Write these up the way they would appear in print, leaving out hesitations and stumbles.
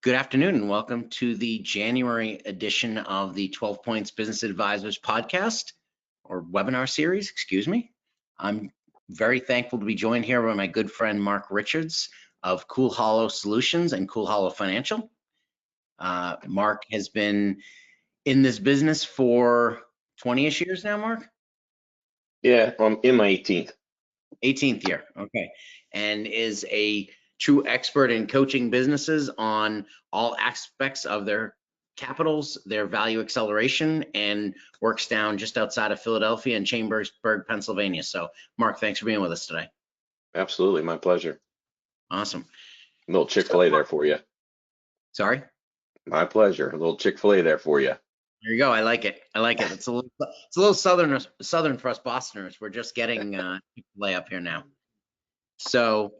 Good afternoon and welcome to the January edition of the 12 Points Business Advisors podcast or webinar series, excuse me. I'm very thankful to be joined here by my good friend Mark Richards of Cool Hollow Solutions and Cool Hollow Financial. Mark has been in this business for 20-ish years now, Mark? Yeah, I'm in my 18th. 18th year, okay. And is a true expert in coaching businesses on all aspects of their capitals, their value acceleration, and works down just outside of Philadelphia and Chambersburg, Pennsylvania. So, Mark, thanks for being with us today. Absolutely, my pleasure. Awesome. A little Chick-fil-A there for you. Sorry? My pleasure. A little Chick-fil-A there for you. There you go. I like it. I like it. It's a little southern for us Bostoners. We're just getting Chick-fil-A up here now. So,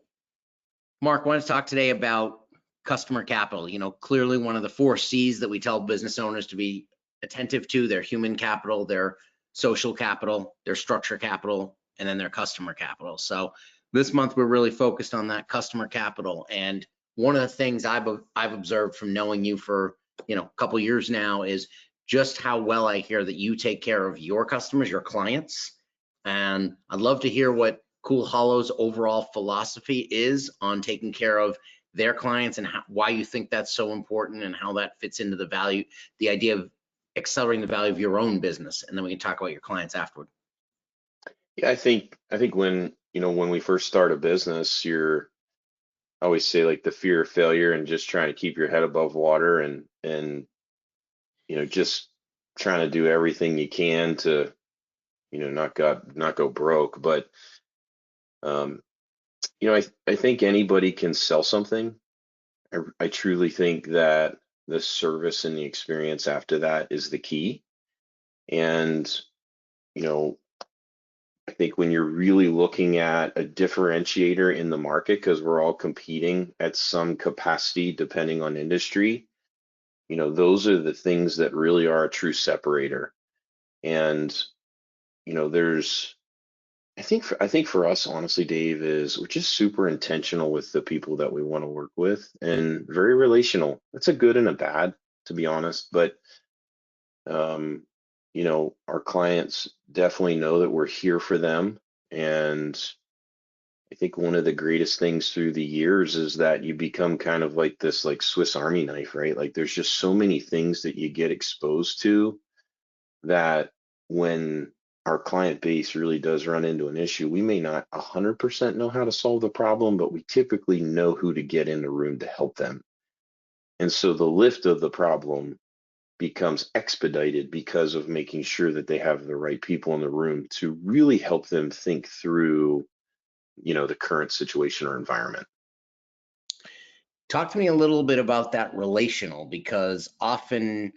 Mark, I want to talk today about customer capital. You know, clearly one of the 4 C's that we tell business owners to be attentive to: their human capital, their social capital, their structure capital, and then their customer capital. So this month we're really focused on that customer capital. And one of the things I've observed from knowing you for, a couple years now is just how well I hear that you take care of your customers, your clients. And I'd love to hear what Cool Hollow's overall philosophy is on taking care of their clients and why you think that's so important and how that fits into the idea of accelerating the value of your own business. And then we can talk about your clients afterward. Yeah, I think when we first start a business, I always say, like, the fear of failure and just trying to keep your head above water and just trying to do everything you can to not go broke. But I think anybody can sell something. I truly think that the service and the experience after that is the key. And, I think when you're really looking at a differentiator in the market, because we're all competing at some capacity depending on industry, those are the things that really are a true separator. And, I think for us, honestly, Dave, is we're just super intentional with the people that we want to work with and very relational. That's a good and a bad, to be honest. But our clients definitely know that we're here for them. And I think one of the greatest things through the years is that you become kind of like this, like, Swiss Army knife, right? Like, there's just so many things that you get exposed to that when our client base really does run into an issue, we may not 100% know how to solve the problem, but we typically know who to get in the room to help them. And so the lift of the problem becomes expedited because of making sure that they have the right people in the room to really help them think through, the current situation or environment. Talk to me a little bit about that relational, because often,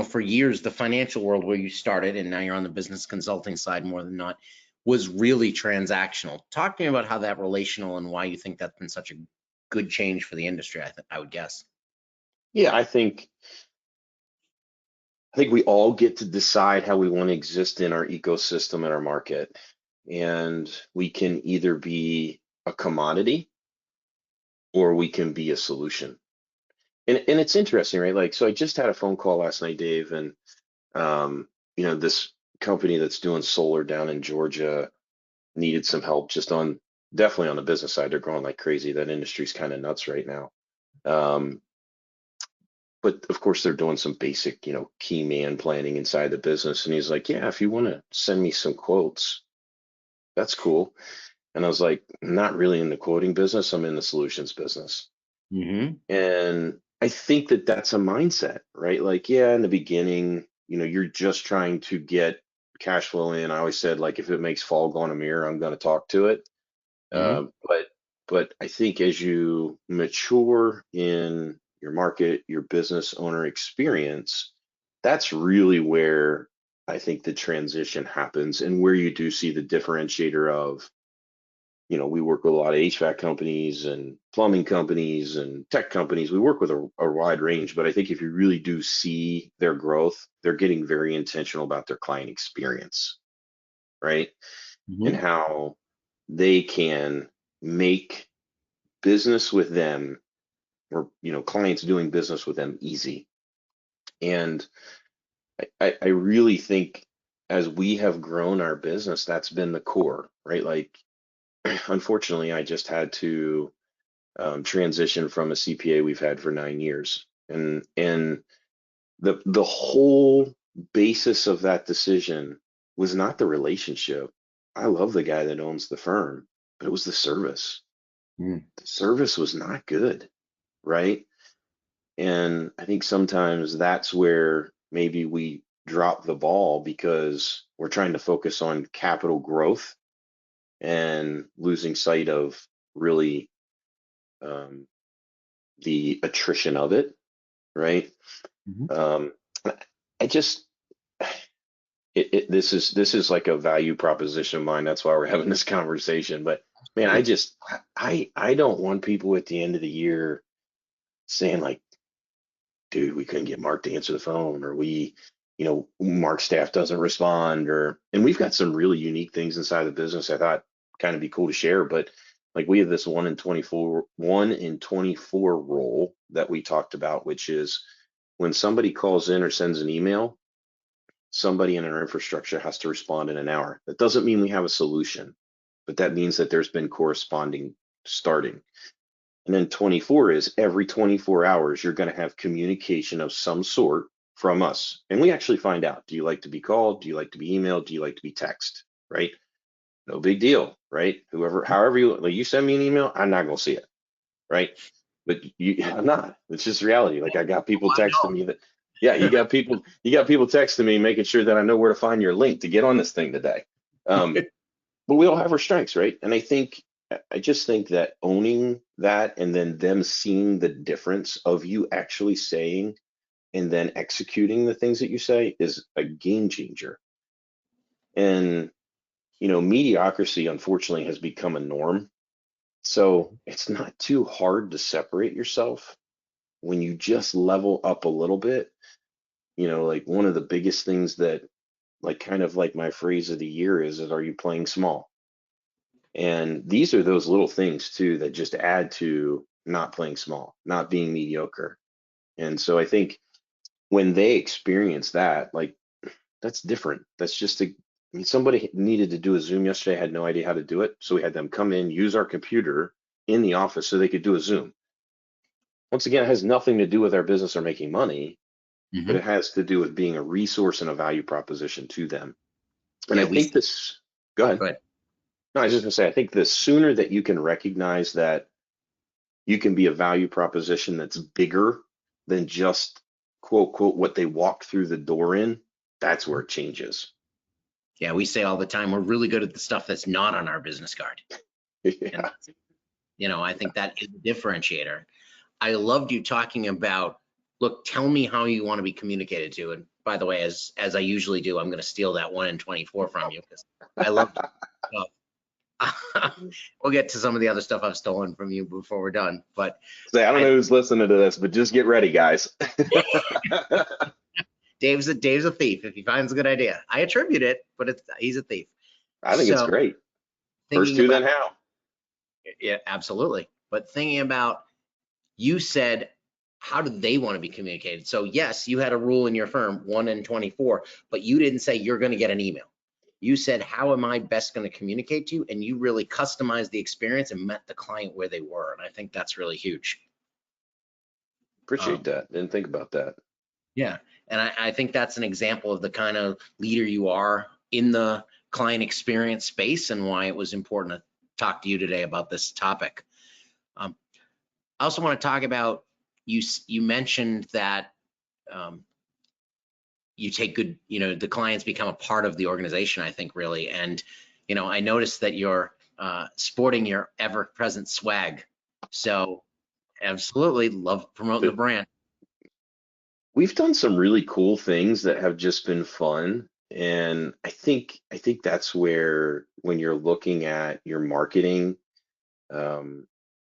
for years, the financial world where you started and now you're on the business consulting side more than not was really transactional. Talk to me about how that relational and why you think that's been such a good change for the industry, I would guess. Yeah, I think we all get to decide how we want to exist in our ecosystem and our market. And we can either be a commodity or we can be a solution. And it's interesting, right? Like, so I just had a phone call last night, Dave, and this company that's doing solar down in Georgia needed some help definitely on the business side. They're growing like crazy. That industry's kind of nuts right now. But of course they're doing some basic, key man planning inside the business. And he's like, yeah, if you want to send me some quotes, that's cool. And I was like, not really in the quoting business. I'm in the solutions business. Mm-hmm. And I think that that's a mindset, right? Like, yeah, in the beginning, you're just trying to get cash flow in. I always said, like, if it makes fog on a mirror, I'm going to talk to it. Mm-hmm. But I think as you mature in your market, your business owner experience, that's really where I think the transition happens and where you do see the differentiator of, we work with a lot of HVAC companies and plumbing companies and tech companies. We work with a wide range, but I think if you really do see their growth, they're getting very intentional about their client experience, right? Mm-hmm. And how they can make business with them or clients doing business with them easy. And I really think as we have grown our business, that's been the core, right? Like, unfortunately, I just had to transition from a CPA we've had for 9 years, and the whole basis of that decision was not the relationship. I love the guy that owns the firm, but it was the service. Mm. The service was not good, right? And I think sometimes that's where maybe we drop the ball because we're trying to focus on capital growth and losing sight of really um, the attrition of it, right? Mhm. Um, I just this is like a value proposition of mine. That's why we're having this conversation. But man, Absolutely. I don't want people at the end of the year saying like, dude, we couldn't get Mark to answer the phone, or Mark's staff doesn't respond, and we've got some really unique things inside the business I thought kind of be cool to share. But like, we have this 1 in 24 rule that we talked about, which is when somebody calls in or sends an email, somebody in our infrastructure has to respond in an hour. That doesn't mean we have a solution, but that means that there's been corresponding starting. And then 24 is every 24 hours, you're going to have communication of some sort from us. And we actually find out, do you like to be called? Do you like to be emailed? Do you like to be texted? Right? No big deal, right? However you send me an email, I'm not going to see it, right? But I'm not. It's just reality. Like, I got people Oh, I texting me that, yeah, you got people texting me, making sure that I know where to find your link to get on this thing today. Um, know. but we all have our strengths, right? And I just think that owning that and then them seeing the difference of you actually saying and then executing the things that you say is a game changer. And mediocrity unfortunately has become a norm. So it's not too hard to separate yourself when you just level up a little bit. Like, one of the biggest things that, like, kind of like my phrase of the year is are you playing small? And these are those little things too that just add to not playing small, not being mediocre. And so I think when they experience that, like, that's different. That's just I mean, somebody needed to do a Zoom yesterday, had no idea how to do it. So we had them come in, use our computer in the office so they could do a Zoom. Once again, it has nothing to do with our business or making money, but Hmm. it has to do with being a resource and a value proposition to them. And Yeah, I we think this, go ahead. go ahead. No, I was just gonna say, I think the sooner that you can recognize that you can be a value proposition that's bigger than just quote, quote, what they walk through the door in, that's where it changes. Yeah, we say all the time we're really good at the stuff that's not on our business card, and Yeah. I think that is the differentiator. I loved you talking about, look, tell me how you want to be communicated to. And by the way, as I usually do, I'm going to steal that 1 in 24 from you because I love stuff. We'll get to some of the other stuff I've stolen from you before we're done. But Say, I don't I know who's listening to this, but just get ready, guys. Dave's a thief if he finds a good idea. I attribute it, but he's a thief. I think it's So great. First thinking who, about, then how. yeah, absolutely. But thinking about, you said, how do they want to be communicated? So yes, you had a rule in your firm, 1 in 24, but you didn't say you're going to get an email. You said, how am I best going to communicate to you? And you really customized the experience and met the client where they were. And I think that's really huge. Appreciate Um, that. Didn't think about that. yeah. And I think that's an example of the kind of leader you are in the client experience space and why it was important to talk to you today about this topic. Um, I also want to talk about, you mentioned that um, you take good, the clients become a part of the organization, I think, really. And, I noticed that you're sporting your ever present swag. So absolutely love promoting the brand. We've done some really cool things that have just been fun. And I think that's where, when you're looking at your marketing, um,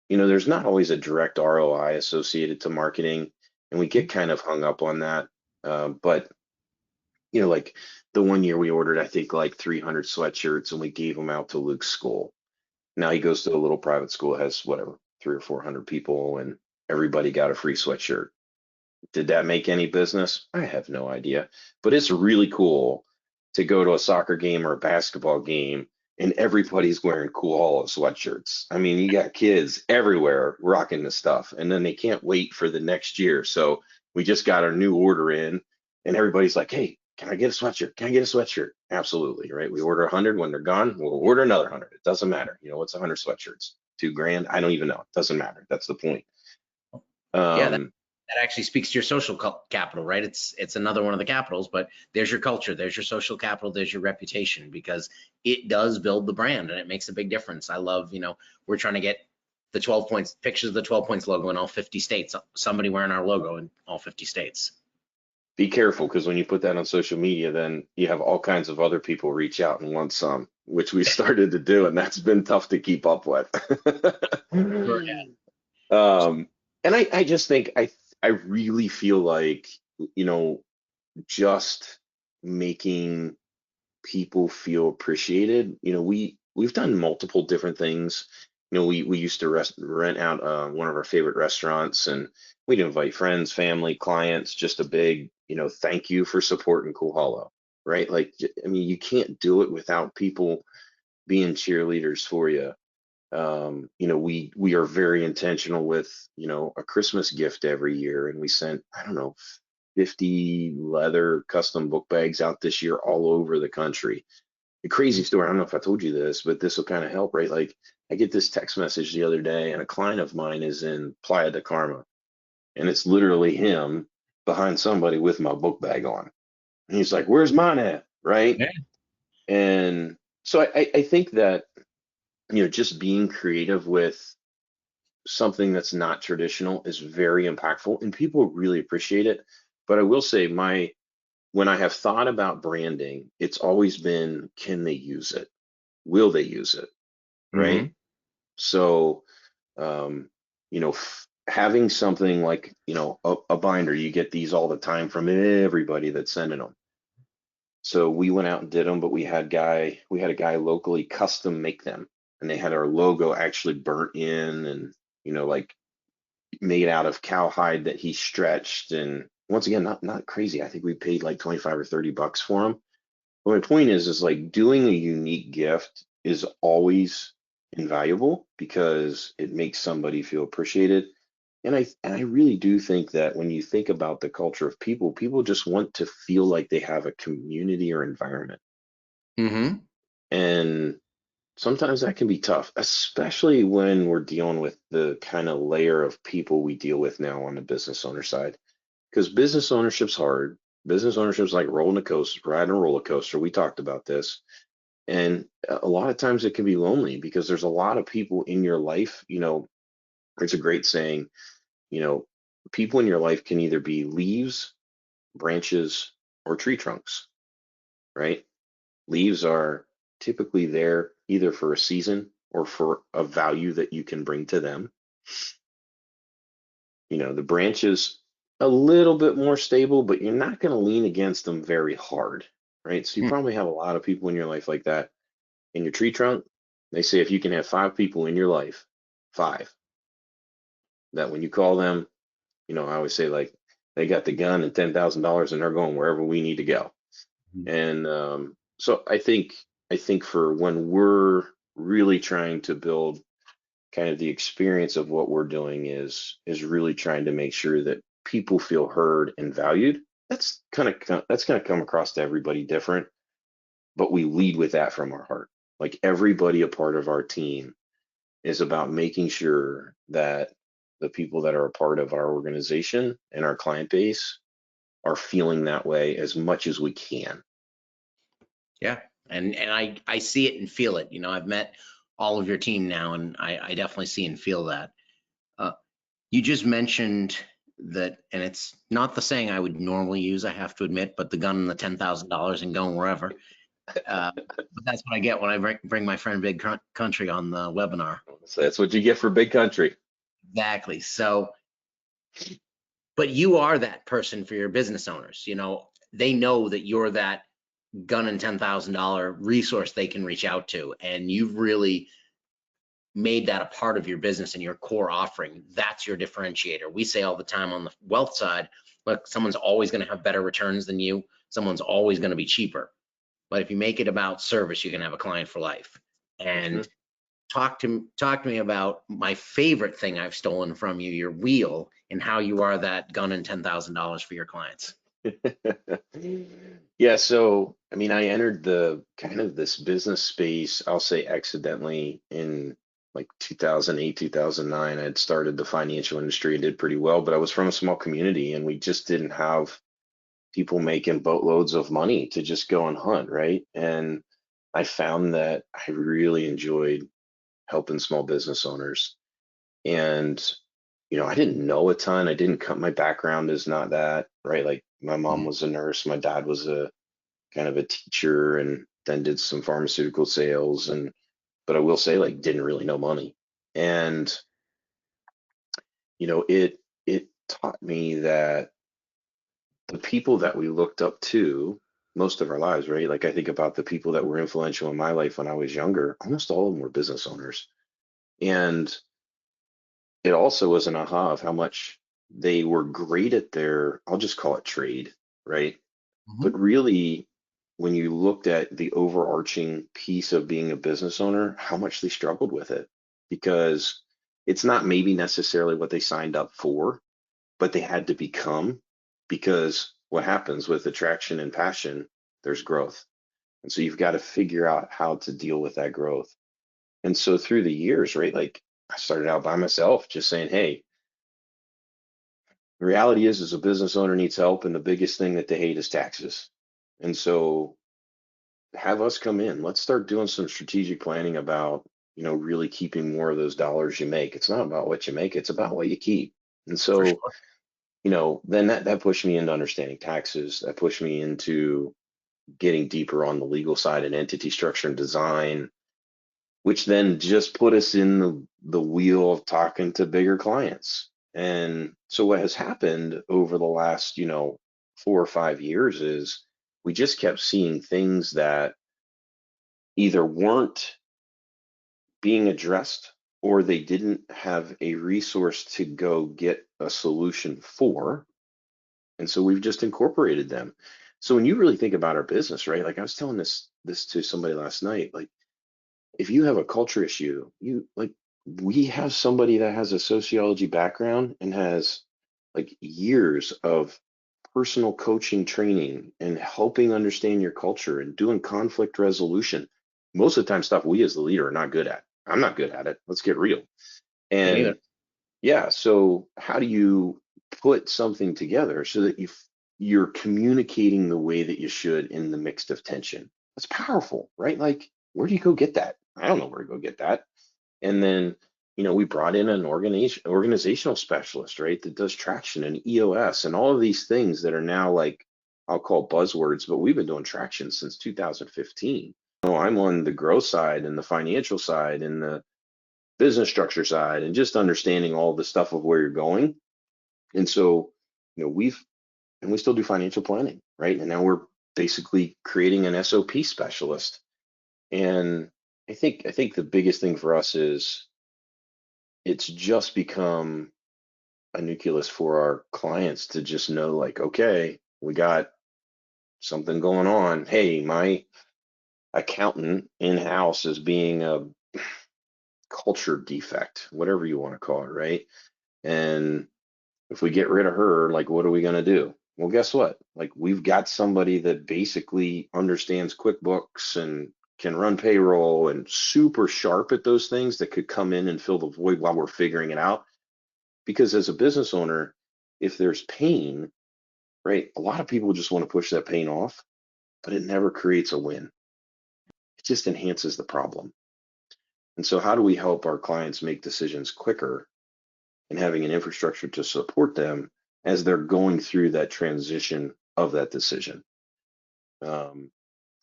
there's not always a direct ROI associated to marketing, and we get kind of hung up on that. But like, the one year we ordered, I think, like 300 sweatshirts, and we gave them out to Luke's school. Now he goes to a little private school, has whatever, 300 or 400 people, and everybody got a free sweatshirt. Did that make any business? I have no idea. But it's really cool to go to a soccer game or a basketball game and everybody's wearing cool Holo sweatshirts. I mean, you got kids everywhere rocking this stuff, and then they can't wait for the next year. So we just got our new order in, and everybody's like, "Hey, can I get a sweatshirt? Can I get a sweatshirt?" Absolutely, right? We order 100. When they're gone, we'll order another 100. It doesn't matter. You know, what's 100 sweatshirts? 2 grand? I don't even know. It doesn't matter. That's the point. Yeah, Um, that actually speaks to your social capital, right? It's another one of the capitals, but there's your culture, there's your social capital, there's your reputation, because it does build the brand and it makes a big difference. I love, we're trying to get the 12 points, pictures of the 12 points logo in all 50 states, somebody wearing our logo in all 50 states. be careful, because when you put that on social media, then you have all kinds of other people reach out and want some, which we started to do, and that's been tough to keep up with. Sure. Um, and I just think I really feel like, you know, just making people feel appreciated. We've done multiple different things. We used to rent out one of our favorite restaurants, and we'd invite friends, family, clients, just a big, thank you for supporting Cool Hollow, right? Like, I mean, you can't do it without people being cheerleaders for you. We are very intentional with, a Christmas gift every year, and we sent, I don't know, 50 leather custom book bags out this year all over the country. A crazy story. I don't know if I told you this, but this will kind of help, right? Like, I get this text message the other day, and a client of mine is in Playa de Carmen, and it's literally him behind somebody with my book bag on. And he's like, "Where's mine at?" Right? Yeah. And so I think that, just being creative with something that's not traditional is very impactful, and people really appreciate it. But I will say, when I have thought about branding, it's always been, can they use it? Will they use it? Right? Hmm. So, um, having something like, a binder, you get these all the time from everybody that's sending them. So we went out and did them, but we had a guy locally custom make them, and they had our logo actually burnt in, and, like, made out of cowhide that he stretched. And once again, not crazy. I think we paid like 25 or 30 bucks for them. But my point is like, doing a unique gift is always invaluable because it makes somebody feel appreciated. And I really do think that when you think about the culture of people, people just want to feel like they have a community or environment. Hmm. And sometimes that can be tough, especially when we're dealing with the kind of layer of people we deal with now on the business owner side. Because business ownership's hard. Business ownership's like rolling a coaster, riding a roller coaster. We talked about this. And a lot of times it can be lonely because there's a lot of people in your life. There's a great saying, you know, people in your life can either be leaves, branches, or tree trunks, right? Leaves are typically there either for a season or for a value that you can bring to them. The branches a little bit more stable, but you're not going to lean against them very hard, right? So you probably have a lot of people in your life like that. In your tree trunk, they say if you can have 5 people in your life, five, that when you call them, I always say, like, they got the gun and $10,000 and they're going wherever we need to go. And so I think for when we're really trying to build kind of the experience of what we're doing is really trying to make sure that people feel heard and valued. That's going to come across to everybody different, but we lead with that from our heart. Like, everybody a part of our team is about making sure that the people that are a part of our organization and our client base are feeling that way as much as we can. Yeah, and I see it and feel it. I've met all of your team now, and I definitely see and feel that. Uh, you just mentioned that, and it's not the saying I would normally use, I have to admit, but the gun and the $10,000 and going wherever. But that's what I get when I bring my friend Big Country on the webinar. So that's what you get for big country. Exactly. So, but you are that person for your business owners. They know that you're that gun and $10,000 resource they can reach out to, and you've really made that a part of your business and your core offering, that's your differentiator. We say all the time on the wealth side, look, someone's always going to have better returns than you. Someone's always going to be cheaper. But if you make it about service, you can have a client for life. Hmm. And talk to me about my favorite thing I've stolen from you, your wheel, and how you are that gun and $10,000 for your clients. Yeah, so I mean, I entered the kind of this business space, I'll say accidentally in like 2008, 2009. I had started the financial industry and did pretty well, but I was from a small community and we just didn't have people making boatloads of money to just go and hunt, right? And I found that I really enjoyed helping small business owners. And, I didn't know a ton. I didn't come, my background is not that, right? Like my mom was a nurse, my dad was a kind of a teacher and then did some pharmaceutical sales. But I will say, like, didn't really know money. And, it taught me that the people that we looked up to most of our lives, right? Like I think about the people that were influential in my life when I was younger, almost all of them were business owners. And it also was an aha of how much they were great at their, I'll just call it trade, right? Mm-hmm. But really, when you looked at the overarching piece of being a business owner, how much they struggled with it, because it's not maybe necessarily what they signed up for, but they had to become, because what happens with attraction and passion, there's growth. And so you've got to figure out how to deal with that growth. And so through the years, right, like I started out by myself just saying, hey, the reality is a business owner needs help, and the biggest thing that they hate is taxes. And so have us come in. Let's start doing some strategic planning about, really keeping more of those dollars you make. It's not about what you make, it's about what you keep. And For so, sure. then that pushed me into understanding taxes. That pushed me into getting deeper on the legal side and entity structure and design, which then just put us in the wheel of talking to bigger clients. And so what has happened over the last, 4 or 5 years is we just kept seeing things that either weren't being addressed or they didn't have a resource to go get a solution for. And so we've just incorporated them. So when you really think about our business, right? Like I was telling this to somebody last night, like if you have a culture issue, we have somebody that has a sociology background and has like years of personal coaching training and helping understand your culture and doing conflict resolution. Most of the time, stuff we as the leader are not good at. I'm not good at it. Let's get real. Me neither. And yeah, so how do you put something together so that you're communicating the way that you should in the midst of tension? That's powerful, right? Like, where do you go get that? I don't know where to go get that. And then, we brought in an organizational specialist, right, that does traction and EOS and all of these things that are now like I'll call buzzwords, but we've been doing traction since 2015. I'm on the growth side and the financial side and the business structure side and just understanding all the stuff of where you're going. And so, we still do financial planning, right? And now we're basically creating an SOP specialist. And I think the biggest thing for us is it's just become a nucleus for our clients to just know, like, okay, we got something going on. Hey, my accountant in-house is being a culture defect, whatever you want to call it, right? And if we get rid of her, like, what are we going to do? Well, guess what? Like, we've got somebody that basically understands QuickBooks and can run payroll and super sharp at those things that could come in and fill the void while we're figuring it out. Because as a business owner, if there's pain, right, a lot of people just want to push that pain off, but it never creates a win. It just enhances the problem. And so, how do we help our clients make decisions quicker and having an infrastructure to support them as they're going through that transition of that decision? Um,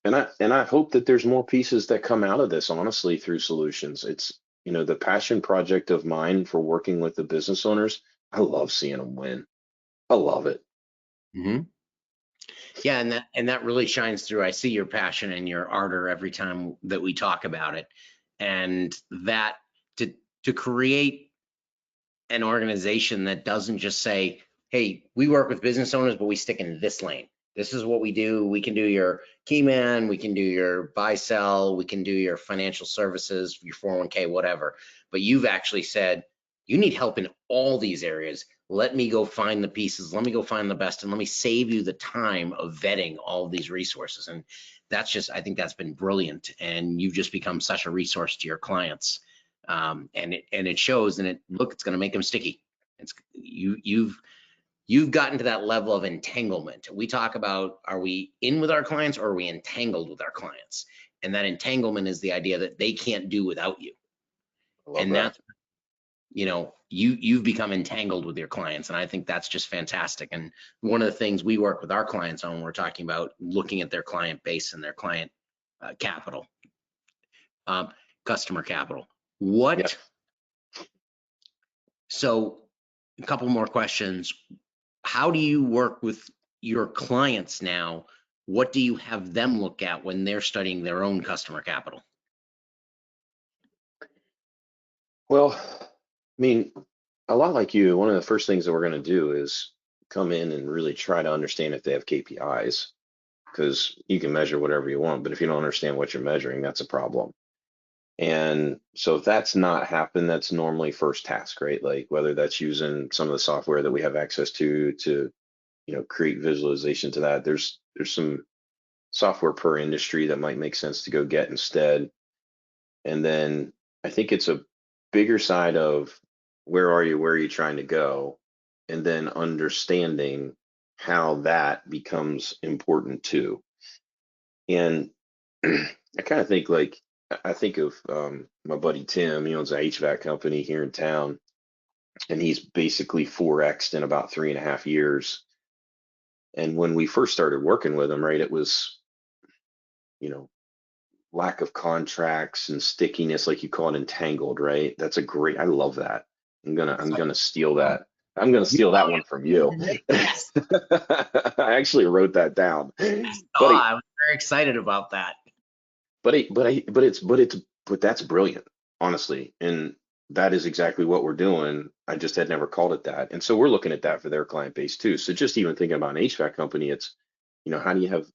and I hope that there's more pieces that come out of this, honestly, through solutions. It's, the passion project of mine for working with the business owners. I love seeing them win. I love it. Hmm. Yeah, and that really shines through. I see your passion and your ardor every time that we talk about it. And that to create an organization that doesn't just say, hey, we work with business owners, but we stick in this lane. This is what we do. We can do your key man, we can do your buy sell, we can do your financial services, your 401k, whatever. But you've actually said, you need help in all these areas. Let me go find the pieces. Let me go find the best, and let me save you the time of vetting all of these resources. And that's just, I think that's been brilliant. And you've just become such a resource to your clients. And it shows, and it's going to make them sticky. It's you've gotten to that level of entanglement. We talk about, are we in with our clients or are we entangled with our clients? And that entanglement is the idea that they can't do without you. I love And that. that's, you've become entangled with your clients. And I think that's just fantastic. And one of the things we work with our clients on, we're talking about looking at their client base and their client capital, customer capital. Yeah. So a couple more questions. How do you work with your clients now? What do you have them look at when they're studying their own customer capital? Well, I mean, a lot like you, one of the first things that we're going to do is come in and really try to understand if they have KPIs, because you can measure whatever you want, but if you don't understand what you're measuring, that's a problem. And so if that's not happened, that's normally first task, right? Like whether that's using some of the software that we have access to, create visualization to that. There's some software per industry that might make sense to go get instead. And then I think it's a bigger side of where are you trying to go, and then understanding how that becomes important too. And I kind of think like I think of my buddy Tim. He owns an HVAC company here in town, and he's basically 4x'd in about 3.5 years. And when we first started working with him, right, it was, you know, lack of contracts and stickiness, like you call it, entangled, right? I love that. I'm gonna steal that. I'm gonna steal that one from you. Yes. I actually wrote that down. Oh, I was very excited about that. But that's brilliant, honestly. And that is exactly what we're doing. I just had never called it that. And so we're looking at that for their client base too. So just even thinking about an HVAC company, it's, how do you have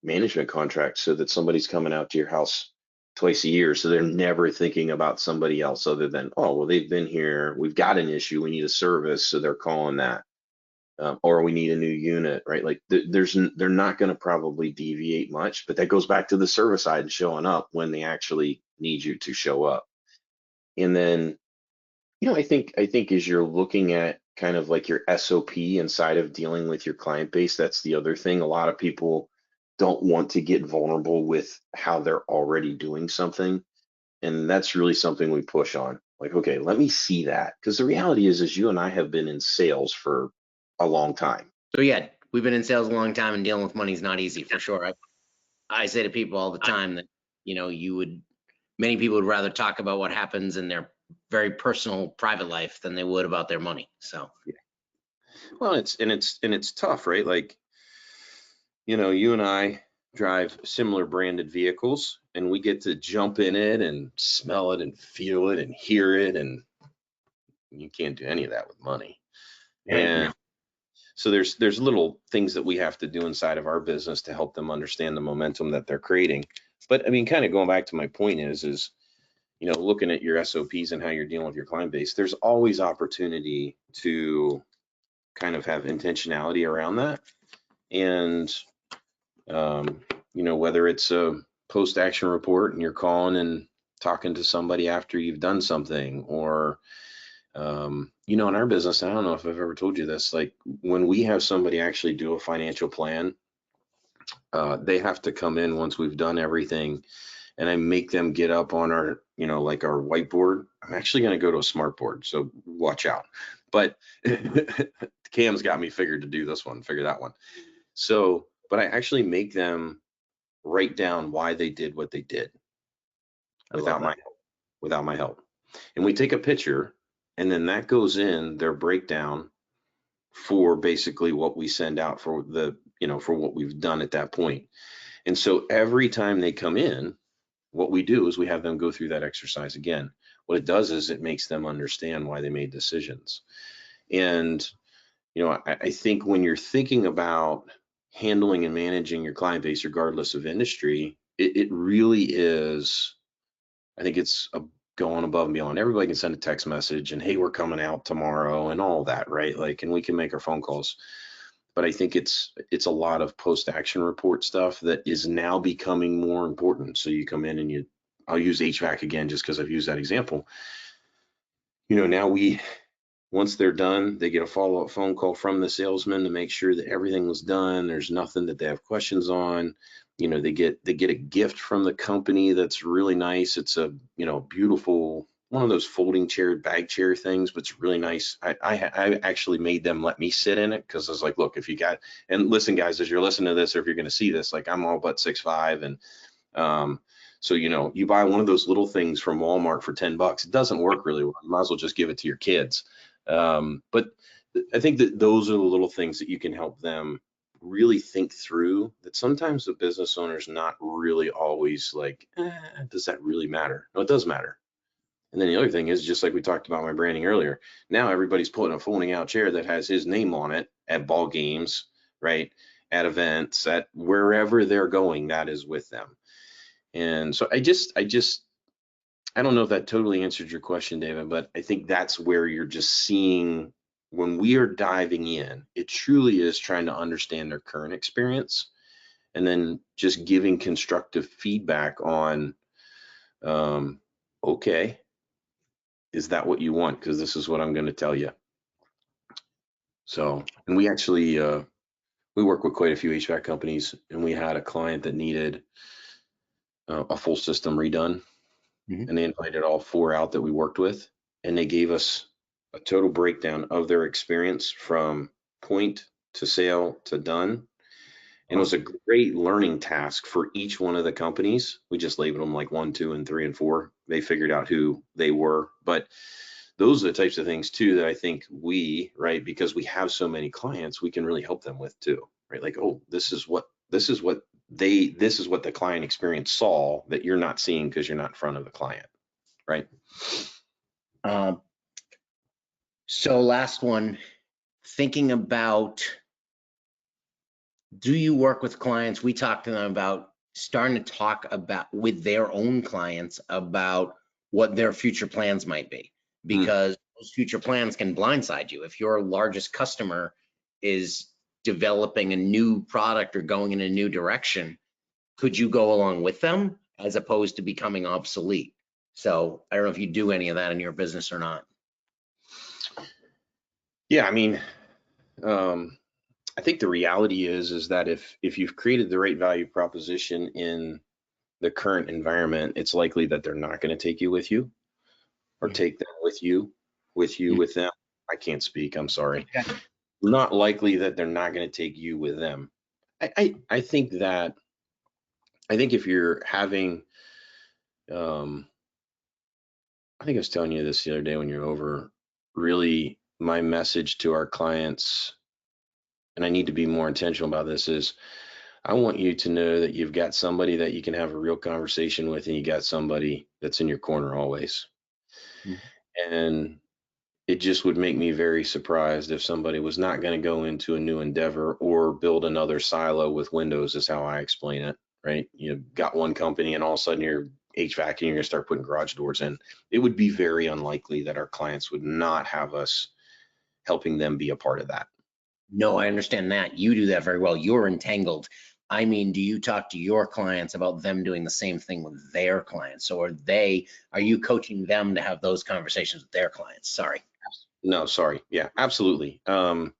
management contracts so that somebody's coming out to your house twice a year, so they're never thinking about somebody else other than, oh, well, they've been here, we've got an issue, we need a service, so they're calling that. Or we need a new unit, right? Like they're not going to probably deviate much, but that goes back to the service side and showing up when they actually need you to show up. And then, I think as you're looking at kind of like your SOP inside of dealing with your client base, that's the other thing. A lot of people don't want to get vulnerable with how they're already doing something. And that's really something we push on. Like, okay, let me see that. Because the reality is you and I have been in sales for a long time. So yeah, we've been in sales a long time, and dealing with money is not easy for sure. I say to people all the time that, many people would rather talk about what happens in their very personal private life than they would about their money. So Yeah. Well, it's tough, right? Like, you and I drive similar branded vehicles, and we get to jump in it and smell it and feel it and hear it, and you can't do any of that with money. And so there's little things that we have to do inside of our business to help them understand the momentum that they're creating. But I mean, kind of going back to my point is looking at your SOPs and how you're dealing with your client base, there's always opportunity to kind of have intentionality around that. And whether it's a post-action report and you're calling and talking to somebody after you've done something, or in our business, I don't know if I've ever told you this, like when we have somebody actually do a financial plan, they have to come in once we've done everything, and I make them get up on our, like our whiteboard. I'm actually going to go to a smart board, so watch out. But Cam's got me figured to do this one, figure that one. So, but I actually make them write down why they did what they did without my help. And we take a picture, and then that goes in their breakdown for basically what we send out for for what we've done at that point. And so every time they come in, what we do is we have them go through that exercise again. what it does is it makes them understand why they made decisions. And, I think when you're thinking about handling and managing your client base, regardless of industry, it really is, I think it's going above and beyond. Everybody can send a text message and, hey, we're coming out tomorrow and all that, right? Like, and we can make our phone calls. But I think it's a lot of post-action report stuff that is now becoming more important. So you come in and I'll use HVAC again, just because I've used that example. Now once they're done, they get a follow-up phone call from the salesman to make sure that everything was done. There's nothing that they have questions on. They get a gift from the company that's really nice. It's a beautiful one of those folding chair, bag chair things, but it's really nice. I actually made them let me sit in it, because I was like, look, if you got, and listen, guys, as you're listening to this, or if you're going to see this, like, I'm all but 6'5", and so you buy one of those little things from Walmart for $10. It doesn't work really well. You might as well just give it to your kids. But I think that those are the little things that you can help them really think through, that sometimes the business owner's not really always like, does that really matter? No, it does matter. And then the other thing is, just like we talked about my branding earlier, now everybody's putting a folding out chair that has his name on it at ball games, right? At events, at wherever they're going, that is with them. And so I don't know if that totally answered your question, David, but I think that's where you're just seeing, when we are diving in, it truly is trying to understand their current experience, and then just giving constructive feedback on, okay, is that what you want? Because this is what I'm going to tell you. So, and we actually, we work with quite a few HVAC companies, and we had a client that needed a full system redone. And they invited all 4 out that we worked with, and they gave us a total breakdown of their experience from point to sale to done. And it was a great learning task for each one of the companies. We just labeled them like 1, 2, and 3, and 4. They figured out who they were. But those are the types of things too that I think right, because we have so many clients, we can really help them with too, right? Like, oh, this is what the client experience saw that you're not seeing because you're not in front of the client, right? So last one, thinking about, do you work with clients? We talked to them about starting to talk about with their own clients about what their future plans might be, because those future plans can blindside you. If your largest customer is developing a new product or going in a new direction, could you go along with them as opposed to becoming obsolete? So I don't know if you do any of that in your business or not. Yeah, I mean, I think the reality is that if you've created the right value proposition in the current environment, it's likely that they're not going to take you with you, or take them with them. I can't speak, I'm sorry. Okay. Not likely that they're not going to take you with them. I think if you're having, I think I was telling you this the other day when you're over, really my message to our clients, and I need to be more intentional about this, is I want you to know that you've got somebody that you can have a real conversation with, and you got somebody that's in your corner always. And it just would make me very surprised if somebody was not going to go into a new endeavor or build another silo with windows, is how I explain it, right? You got one company and all of a sudden you're HVAC and you're going to start putting garage doors in. It would be very unlikely that our clients would not have us helping them be a part of that. No, I understand that. You do that very well. You're entangled. I mean, do you talk to your clients about them doing the same thing with their clients? So are you coaching them to have those conversations with their clients? Sorry. No, sorry. Yeah, absolutely. How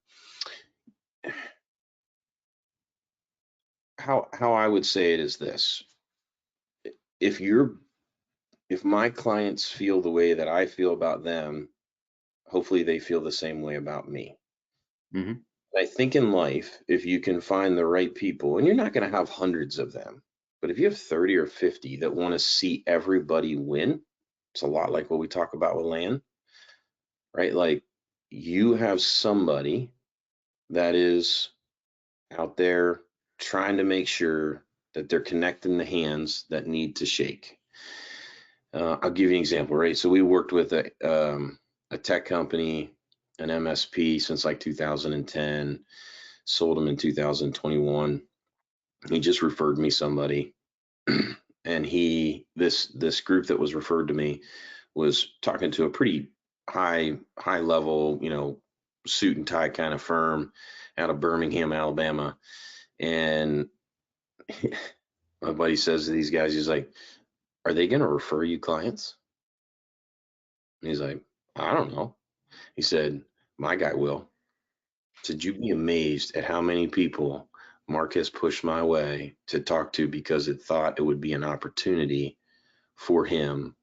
I would say it is this: if my clients feel the way that I feel about them, hopefully they feel the same way about me. I think in life, if you can find the right people, and you're not going to have hundreds of them, but if you have 30 or 50 that want to see everybody win, it's a lot like what we talk about with land, right? Like, you have somebody that is out there trying to make sure that they're connecting the hands that need to shake. I'll give you an example, right? So we worked with a tech company, an MSP since like 2010, sold them in 2021. He just referred me somebody, and this group that was referred to me was talking to a pretty high level, suit and tie kind of firm out of Birmingham, Alabama. And my buddy says to these guys, he's like, "Are they going to refer you clients?" And he's like, "I don't know." He said, "My guy will." I said, "You'd be amazed at how many people Mark has pushed my way to talk to because it thought it would be an opportunity for him."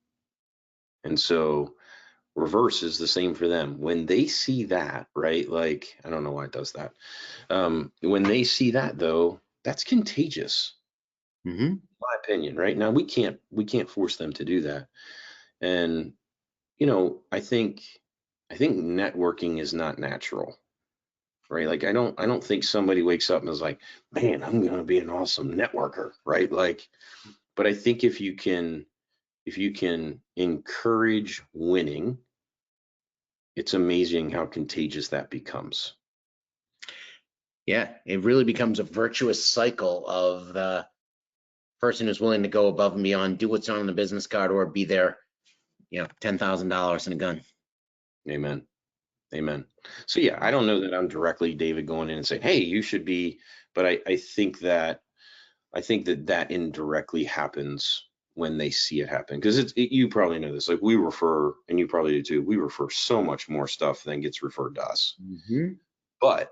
And so reverse is the same for them. When they see that, right? Like, I don't know why it does that. When they see that though, that's contagious, Mm-hmm. my opinion, right? Now we can't force them to do that. And, I think networking is not natural, right? Like I don't think somebody wakes up and is like, man, I'm gonna be an awesome networker, right? Like, but I think if you can encourage winning, it's amazing how contagious that becomes. Yeah, it really becomes a virtuous cycle of the person who's willing to go above and beyond, do what's on the business card, or be there, $10,000 in a gun. Amen. Amen. So yeah, I don't know that I'm directly David going in and saying, hey, you should be, but I think that indirectly happens when they see it happen. Because you probably know this. Like we refer, and you probably do too, we refer so much more stuff than gets referred to us. Mm-hmm. But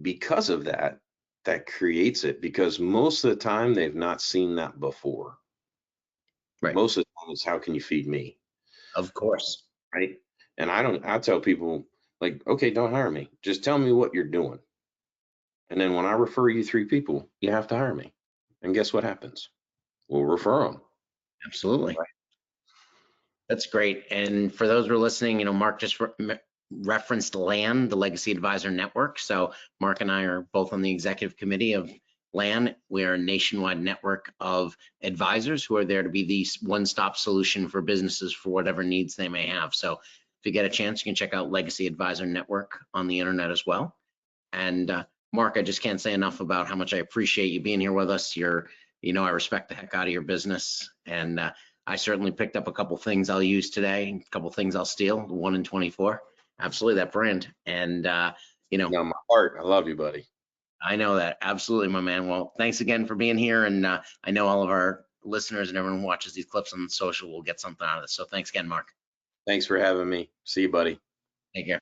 because of that, that creates it because most of the time they've not seen that before. Right. Most of the time it's how can you feed me? Of course. Right. And I tell people like, okay, don't hire me. Just tell me what you're doing. And then when I refer you 3 people, you have to hire me. And guess what happens? We'll refer them. Absolutely. That's great. And for those who are listening, Mark just referenced LAN, the Legacy Advisor Network. So Mark and I are both on the executive committee of LAN. We are a nationwide network of advisors who are there to be the one-stop solution for businesses for whatever needs they may have. So if you get a chance, you can check out Legacy Advisor Network on the internet as well. And Mark, I just can't say enough about how much I appreciate you being here with us. I respect the heck out of your business, and I certainly picked up a couple things I'll use today, a couple things I'll steal. 1 in 24, absolutely that brand. And Now, my heart, I love you, buddy. I know that, absolutely, my man. Well, thanks again for being here, and I know all of our listeners and everyone who watches these clips on social will get something out of this. So thanks again, Mark. Thanks for having me. See you, buddy. Take care.